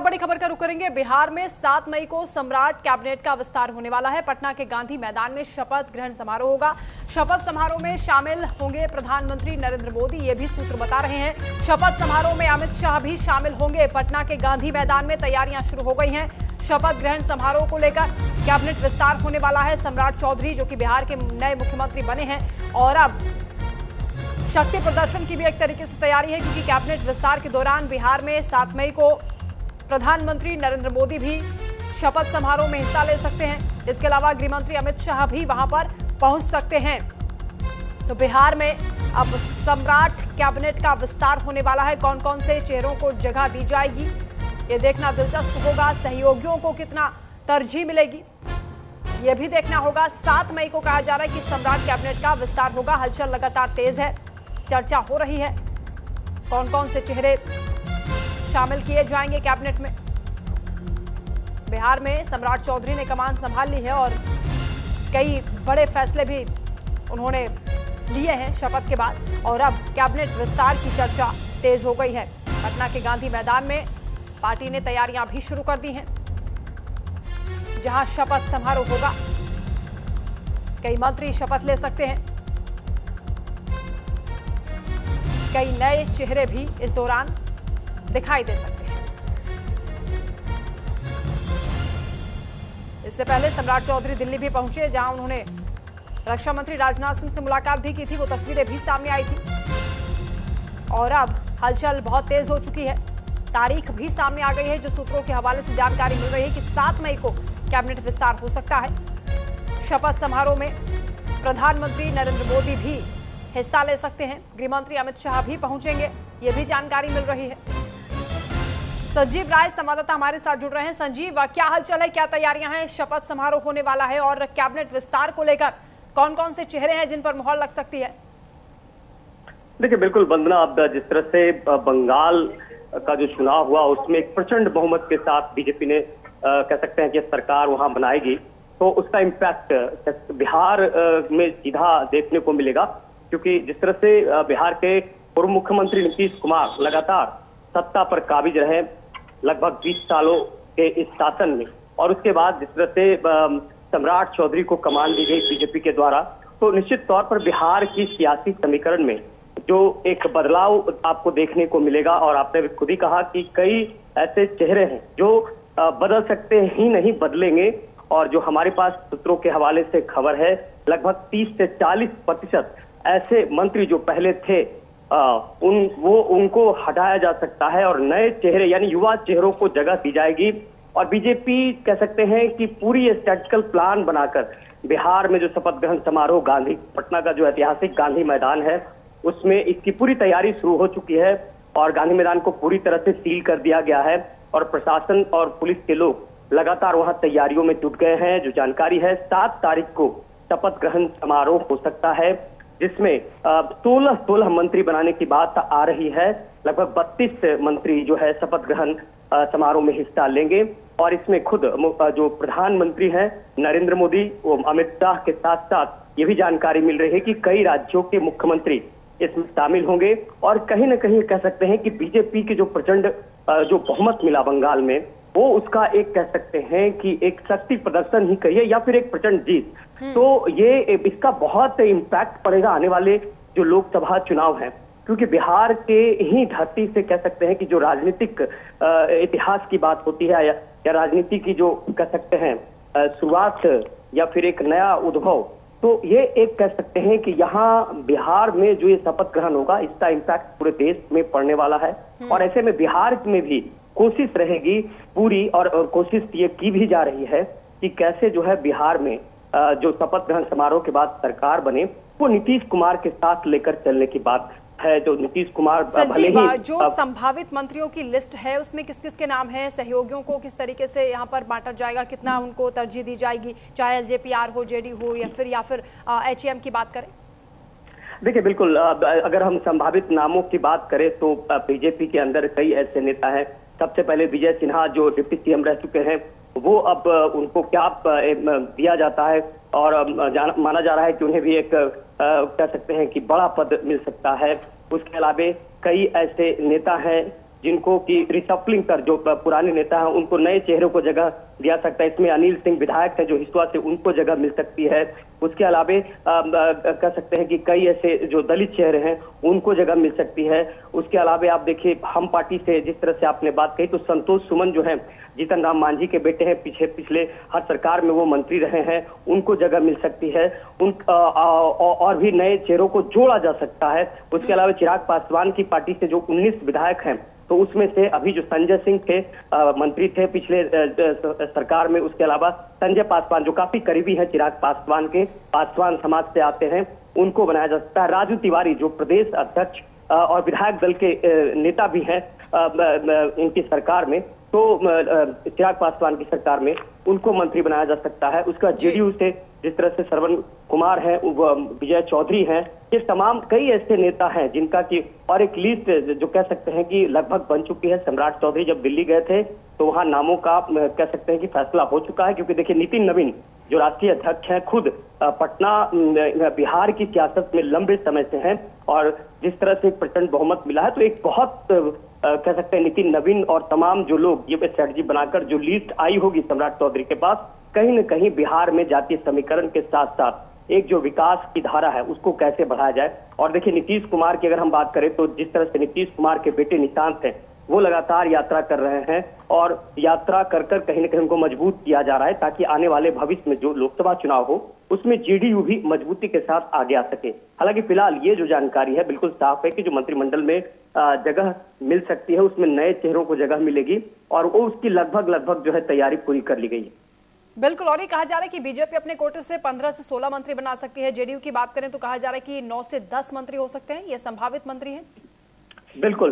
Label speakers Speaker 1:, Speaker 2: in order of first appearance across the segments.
Speaker 1: बड़ी खबर का रुख करेंगे। बिहार में 7 मई को सम्राट कैबिनेट का विस्तार होने वाला है। पटना के गांधी मैदान में शपथ ग्रहण समारोह होगा। शपथ समारोह में शामिल होंगे प्रधानमंत्री नरेंद्र मोदी, ये भी सूत्र बता रहे हैं। शपथ समारोह में अमित शाह भी शामिल होंगे। पटना के गांधी मैदान में तैयारियां शुरू हो गई हैं। शपथ ग्रहण समारोह को लेकर कैबिनेट विस्तार होने वाला है। सम्राट चौधरी जो कि बिहार के नए मुख्यमंत्री बने हैं, और अब शक्ति प्रदर्शन की भी एक तरीके से तैयारी है, क्योंकि कैबिनेट विस्तार के दौरान बिहार में 7 मई को प्रधानमंत्री नरेंद्र मोदी भी शपथ समारोह में हिस्सा ले सकते हैं। इसके अलावा गृह मंत्री अमित शाह भी वहां पर पहुंच सकते हैं। तो बिहार में अब सम्राट कैबिनेट का विस्तार होने वाला है। कौन कौन से चेहरों को जगह दी जाएगी, ये देखना दिलचस्प होगा। सहयोगियों को कितना तरजीह मिलेगी, यह भी देखना होगा। 7 मई को कहा जा रहा है कि सम्राट कैबिनेट का विस्तार होगा। हलचल लगातार तेज है, चर्चा हो रही है कौन कौन से चेहरे शामिल किए जाएंगे कैबिनेट में। बिहार में सम्राट चौधरी ने कमान संभाल ली है और कई बड़े फैसले भी उन्होंने लिए हैं शपथ के बाद, और अब कैबिनेट विस्तार की चर्चा तेज हो गई है। पटना के गांधी मैदान में पार्टी ने तैयारियां भी शुरू कर दी हैं, जहां शपथ समारोह होगा। कई मंत्री शपथ ले सकते हैं, कई नए चेहरे भी इस दौरान दिखाई दे सकते हैं। इससे पहले सम्राट चौधरी दिल्ली भी पहुंचे, जहां उन्होंने रक्षा मंत्री राजनाथ सिंह से मुलाकात भी की थी। वो तस्वीरें भी सामने आई थी। और अब हलचल बहुत तेज हो चुकी है, तारीख भी सामने आ गई है, जो सूत्रों के हवाले से जानकारी मिल रही है कि 7 मई को कैबिनेट विस्तार हो सकता है। शपथ समारोह में प्रधानमंत्री नरेंद्र मोदी भी हिस्सा ले सकते हैं। गृह मंत्री अमित शाह भी पहुंचेंगे, ये भी जानकारी मिल रही है। संजीव राय संवाददाता हमारे साथ जुड़ रहे हैं। संजीव, क्या हलचल है, क्या तैयारियां हैं? शपथ समारोह होने वाला है और कैबिनेट विस्तार को लेकर कौन कौन से चेहरे हैं जिन पर मुहर लग सकती है?
Speaker 2: देखिए, बिल्कुल वंदना, अब जिस तरह से बंगाल का जो चुनाव हुआ उसमें एक प्रचंड बहुमत के साथ बीजेपी ने कह सकते हैं कि सरकार वहां बनाएगी, तो उसका इम्पैक्ट बिहार में सीधा देखने को मिलेगा। क्योंकि जिस तरह से बिहार के पूर्व मुख्यमंत्री नीतीश कुमार लगातार सत्ता पर काबिज रहे लगभग 20 सालों के इस शासन में, और उसके बाद जिस तरह से सम्राट चौधरी को कमान दी गई बीजेपी के द्वारा, तो निश्चित तौर पर बिहार की सियासी समीकरण में जो एक बदलाव आपको देखने को मिलेगा। और आपने खुद ही कहा कि कई ऐसे चेहरे हैं जो बदल सकते ही नहीं बदलेंगे, और जो हमारे पास सूत्रों के हवाले से खबर है, लगभग 30 से 40% ऐसे मंत्री जो पहले थे उनको हटाया जा सकता है और नए चेहरे यानी युवा चेहरों को जगह दी जाएगी। और बीजेपी कह सकते हैं कि पूरी स्ट्रेटेजिकल प्लान बनाकर बिहार में जो शपथ ग्रहण समारोह गांधी पटना का जो ऐतिहासिक गांधी मैदान है उसमें इसकी पूरी तैयारी शुरू हो चुकी है, और गांधी मैदान को पूरी तरह से सील कर दिया गया है, और प्रशासन और पुलिस के लोग लगातार वहां तैयारियों में जुट गए हैं। जो जानकारी है, 7 तारीख को शपथ ग्रहण समारोह हो सकता है, जिसमें 16 मंत्री बनाने की बात आ रही है। लगभग 32 मंत्री जो है शपथ ग्रहण समारोह में हिस्सा लेंगे, और इसमें खुद जो प्रधानमंत्री हैं नरेंद्र मोदी, वो अमित शाह के साथ साथ ये भी जानकारी मिल रही है कि कई राज्यों के मुख्यमंत्री इसमें शामिल होंगे। और कहीं ना कहीं कह सकते हैं कि बीजेपी की जो प्रचंड जो बहुमत मिला बंगाल में, वो उसका एक कह सकते हैं कि एक शक्ति प्रदर्शन ही कहिए या फिर एक प्रचंड जीत। तो ये इसका बहुत इम्पैक्ट पड़ेगा आने वाले जो लोकसभा चुनाव हैं, क्योंकि बिहार के ही धरती से कह सकते हैं कि जो राजनीतिक इतिहास की बात होती है या राजनीति की जो कह सकते हैं शुरुआत या फिर एक नया उद्भव, तो ये एक कह सकते हैं कि यहाँ बिहार में जो ये शपथ ग्रहण होगा इसका इम्पैक्ट पूरे देश में पड़ने वाला है। और ऐसे में बिहार में भी कोशिश रहेगी पूरी, और कोशिश ये की भी जा रही है कि कैसे जो है बिहार में जो शपथ ग्रहण समारोह के बाद सरकार बने, वो नीतीश कुमार के साथ लेकर चलने की बात है। जो नीतीश कुमार
Speaker 1: जो संभावित मंत्रियों की लिस्ट है उसमें किस किस के नाम है, सहयोगियों को किस तरीके से यहाँ पर बांटा जाएगा, कितना उनको तरजीह दी जाएगी, चाहे एलजेपी हो, जेडी हो या फिर एचएम की बात करें?
Speaker 2: देखिए, बिल्कुल अगर हम संभावित नामों की बात करें तो बीजेपी के अंदर कई ऐसे नेता हैं। सबसे पहले विजय सिन्हा जो डिप्टी सीएम रह चुके हैं, वो अब उनको क्या दिया जाता है, और माना जा रहा है कि उन्हें भी एक कह सकते हैं कि बड़ा पद मिल सकता है। उसके अलावा कई ऐसे नेता हैं जिनको कि रिसफलिंग कर जो पुराने नेता हैं उनको नए चेहरों को जगह दिया सकता है। इसमें अनिल सिंह विधायक हैं जो हिसुआ से, उनको जगह मिल सकती है। उसके अलावे कह सकते हैं कि कई ऐसे जो दलित चेहरे हैं उनको जगह मिल सकती है। उसके अलावे आप देखिए हम पार्टी से जिस तरह से आपने बात कही, तो संतोष सुमन जो है जीतन राम मांझी के बेटे हैं, पिछले हर सरकार में वो मंत्री रहे हैं, उनको जगह मिल सकती है। और भी नए चेहरों को जोड़ा जा सकता है। उसके अलावा चिराग पासवान की पार्टी से जो 19 विधायक हैं, तो उसमें से अभी जो संजय सिंह थे, मंत्री थे पिछले सरकार में, उसके अलावा संजय पासवान जो काफी करीबी हैं चिराग पासवान के, पासवान समाज से आते हैं, उनको बनाया जा सकता है। राजू तिवारी जो प्रदेश अध्यक्ष और विधायक दल के नेता भी हैं इनकी सरकार में, तो चिराग पासवान की सरकार में उनको मंत्री बनाया जा सकता है। उसका जेडीयू से जिस तरह से श्रवण कुमार हैं, विजय चौधरी हैं, ये तमाम कई ऐसे नेता हैं जिनका कि, और एक लिस्ट जो कह सकते हैं कि लगभग बन चुकी है। सम्राट चौधरी जब दिल्ली गए थे तो वहां नामों का कह सकते हैं कि फैसला हो चुका है, क्योंकि देखिए नितिन नवीन जो राष्ट्रीय अध्यक्ष हैं खुद पटना बिहार की सियासत में लंबे समय से हैं, और जिस तरह से प्रचंड बहुमत मिला है, तो एक बहुत कह सकते हैं नितिन नवीन और तमाम जो लोग ये स्ट्रेटजी बनाकर जो लिस्ट आई होगी सम्राट चौधरी के पास, कहीं न कहीं बिहार में जातीय समीकरण के साथ साथ एक जो विकास की धारा है उसको कैसे बढ़ाया जाए। और देखिए नीतीश कुमार की अगर हम बात करें, तो जिस तरह से नीतीश कुमार के बेटे निशांत हैं, वो लगातार यात्रा कर रहे हैं, और यात्रा कर कर कहीं न कहीं उनको मजबूत किया जा रहा है, ताकि आने वाले भविष्य में जो लोकसभा चुनाव हो उसमें जेडीयू भी मजबूती के साथ आगे आ सके। हालांकि फिलहाल ये जो जानकारी है बिल्कुल साफ है कि जो मंत्रिमंडल में जगह मिल सकती है उसमें नए चेहरों को जगह मिलेगी, और वो उसकी लगभग जो है तैयारी पूरी कर ली गई है।
Speaker 1: बिल्कुल, और ये कहा जा रहा है कि बीजेपी अपने कोटे से 15 से 16 मंत्री बना सकती है। जेडीयू की बात करें तो कहा जा रहा है कि 9 से 10 मंत्री हो सकते हैं, ये संभावित मंत्री हैं।
Speaker 2: बिल्कुल,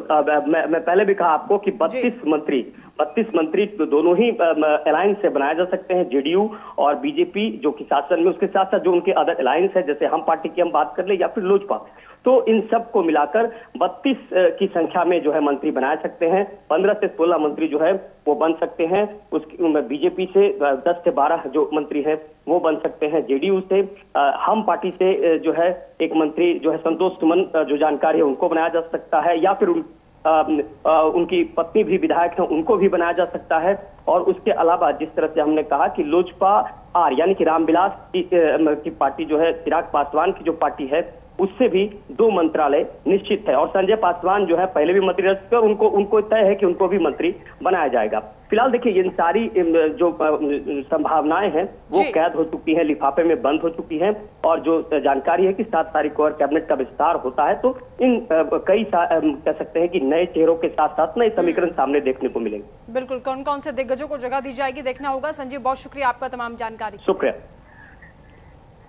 Speaker 2: मैं पहले भी कहा आपको कि 32 मंत्री तो दोनों ही अलायंस से बनाए जा सकते हैं, जेडीयू और बीजेपी जो कि शासन में, उसके साथ साथ जो उनके अदर अलायंस है, जैसे हम पार्टी की हम बात कर ले या फिर लोजपा, तो इन सब को मिलाकर 32 की संख्या में जो है मंत्री बनाए सकते हैं। 15 से 16 मंत्री जो है वो बन सकते हैं। उसकी बीजेपी से 10 से 12 जो मंत्री हैं वो बन सकते हैं। जेडीयू से हम पार्टी से जो है एक मंत्री जो है संतोष सुमन जो जानकारी है उनको बनाया जा सकता है, या फिर उनकी पत्नी भी विधायक हैं उनको भी बनाया जा सकता है। और उसके अलावा जिस तरह से हमने कहा कि लोजपा आर यानी कि रामविलास की पार्टी जो है, चिराग पासवान की जो पार्टी है, उससे भी 2 मंत्रालय निश्चित है। और संजय पासवान जो है पहले भी मंत्री रह चुके हैं, उनको तय है कि उनको भी मंत्री बनाया जाएगा। फिलहाल देखिए इन सारी जो संभावनाएं हैं वो कैद हो चुकी हैं, लिफाफे में बंद हो चुकी हैं, और जो जानकारी है कि 7 तारीख को और कैबिनेट का विस्तार होता है, तो इन कई कह सकते हैं कि नए चेहरों के साथ साथ नए समीकरण सामने देखने को मिलेंगे।
Speaker 1: बिल्कुल, कौन कौन से दिग्गजों को जगह दी जाएगी देखना होगा। संजीव, बहुत शुक्रिया आपका तमाम जानकारी।
Speaker 2: शुक्रिया।